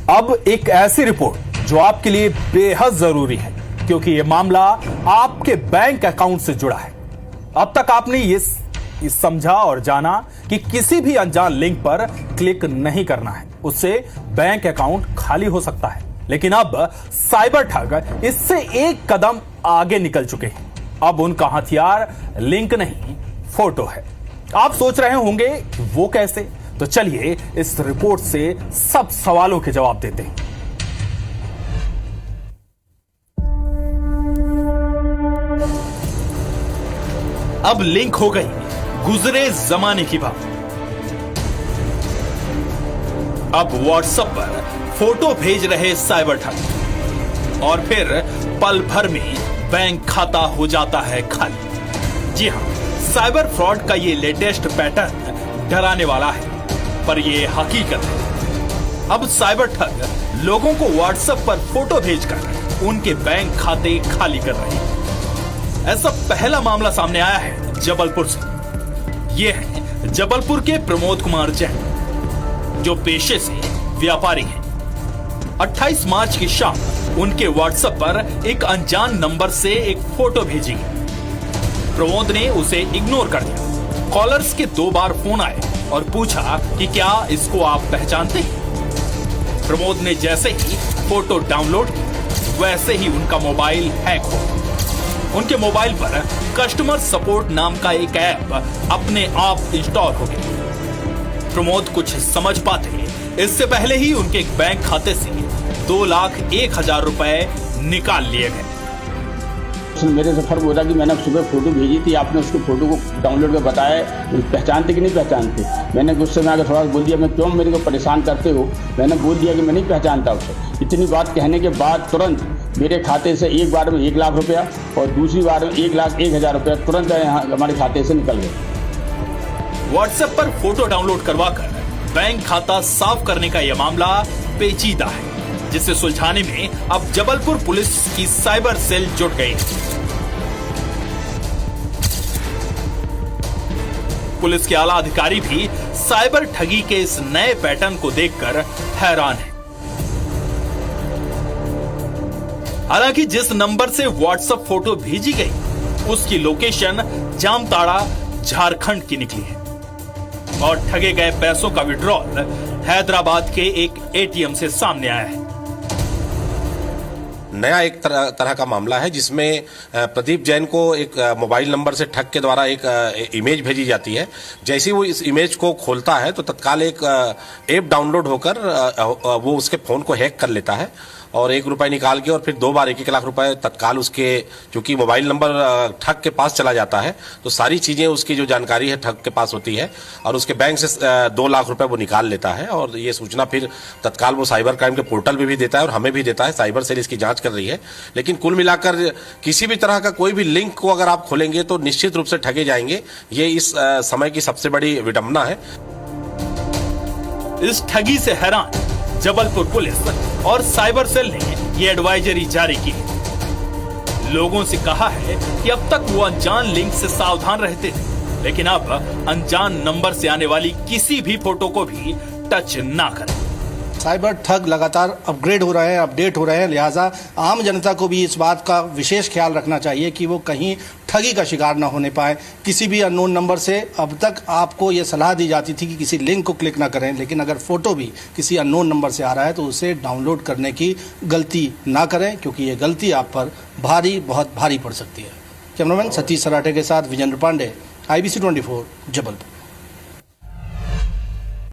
अब एक ऐसी रिपोर्ट जो आपके लिए बेहद जरूरी है, क्योंकि यह मामला आपके बैंक अकाउंट से जुड़ा है। अब तक आपने ये समझा और जाना कि किसी भी अनजान लिंक पर क्लिक नहीं करना है, उससे बैंक अकाउंट खाली हो सकता है। लेकिन अब साइबर ठग इससे एक कदम आगे निकल चुके हैं। अब उनका हथियार लिंक नहीं, फोटो है। आप सोच रहे होंगे कि वो कैसे? तो चलिए इस रिपोर्ट से सब सवालों के जवाब देते हैं। अब लिंक हो गई गुजरे जमाने की बात। अब व्हाट्सएप पर फोटो भेज रहे साइबर ठग और फिर पल भर में बैंक खाता हो जाता है खाली। जी हां, साइबर फ्रॉड का ये लेटेस्ट पैटर्न डराने वाला है, पर ये हकीकत है। अब साइबर ठग लोगों को व्हाट्सएप पर फोटो भेजकर उनके बैंक खाते खाली कर रहे हैं। ऐसा पहला मामला सामने आया है जबलपुर से। ये है जबलपुर के प्रमोद कुमार जैन, जो पेशे से व्यापारी हैं। 28 मार्च की शाम उनके व्हाट्सएप पर एक अनजान नंबर से एक फोटो भेजी गई। प्रमोद ने उसे इग्नोर कर दिया। कॉलर्स के 2 बार फोन आए और पूछा कि क्या इसको आप पहचानते हैं। प्रमोद ने जैसे ही फोटो डाउनलोड की, वैसे ही उनका मोबाइल हैक हो गया। उनके मोबाइल पर कस्टमर सपोर्ट नाम का एक ऐप अपने आप इंस्टॉल हो गया। प्रमोद कुछ समझ पाते इससे पहले ही उनके एक बैंक खाते से 2,01,000 रुपए निकाल लिए गए। मेरे से फर्क हो रहा कि मैंने सुबह फोटो भेजी थी, आपने उसको फोटो को डाउनलोड कर बताया, पहचानते कि नहीं पहचानते। मैंने गुस्से में आकर थोड़ा बोल दिया, मैं क्यों मेरे को परेशान करते हो। मैंने बोल दिया कि मैं नहीं पहचानता उसे। इतनी बात कहने के बाद तुरंत मेरे खाते से एक बार में 1 लाख रुपया और दूसरी बार में 1,01,000 रुपया तुरंत हमारे खाते से निकल गए। व्हाट्सएप पर फोटो डाउनलोड करवाकर बैंक खाता साफ करने का यह मामला पेचीदा है, जिसे सुलझाने में अब जबलपुर पुलिस की साइबर सेल जुट गई। पुलिस के आला अधिकारी भी साइबर ठगी के इस नए पैटर्न को देखकर हैरान हैं। हालांकि जिस नंबर से व्हाट्सएप फोटो भेजी गई, उसकी लोकेशन जामताड़ा, झारखंड की निकली है और ठगे गए पैसों का विड्रॉल हैदराबाद के एक एटीएम से सामने आया है। नया एक तरह का मामला है, जिसमें प्रदीप जैन को एक मोबाइल नंबर से ठग के द्वारा एक इमेज भेजी जाती है। जैसे ही वो इस इमेज को खोलता है तो तत्काल एक ऐप डाउनलोड होकर वो उसके फोन को हैक कर लेता है और 1 रुपए निकाल के और फिर 2 बार 1-1 लाख रुपए तत्काल उसके, चूंकि मोबाइल नंबर ठग के पास चला जाता है तो सारी चीजें उसकी जो जानकारी है ठग के पास होती है और उसके बैंक से 2 लाख रुपए वो निकाल लेता है। और ये सूचना फिर तत्काल वो साइबर क्राइम के पोर्टल पे भी देता है और हमें भी देता है। साइबर सेल इसकी जांच कर रही है। लेकिन कुल मिलाकर किसी भी तरह का कोई भी लिंक को अगर आप खोलेंगे तो निश्चित रूप से ठगे जाएंगे। ये इस समय की सबसे बड़ी विडंबना है। इस ठगी से हैरान जबलपुर पुलिस और साइबर सेल ने ये एडवाइजरी जारी की है। लोगों से कहा है कि अब तक वो अनजान लिंक से सावधान रहते थे, लेकिन अब अनजान नंबर से आने वाली किसी भी फोटो को भी टच ना करें। साइबर ठग लगातार अपग्रेड हो रहे हैं, अपडेट हो रहे हैं, लिहाजा आम जनता को भी इस बात का विशेष ख्याल रखना चाहिए कि वो कहीं ठगी का शिकार न होने पाए किसी भी अननोन नंबर से। अब तक आपको ये सलाह दी जाती थी कि किसी लिंक को क्लिक ना करें, लेकिन अगर फोटो भी किसी अननोन नंबर से आ रहा है तो उसे डाउनलोड करने की गलती ना करें, क्योंकि ये गलती आप पर बहुत भारी पड़ सकती है। कैमरामैन सतीश सराठे के साथ विजेंद्र पांडे, IBC 24, जबलपुर।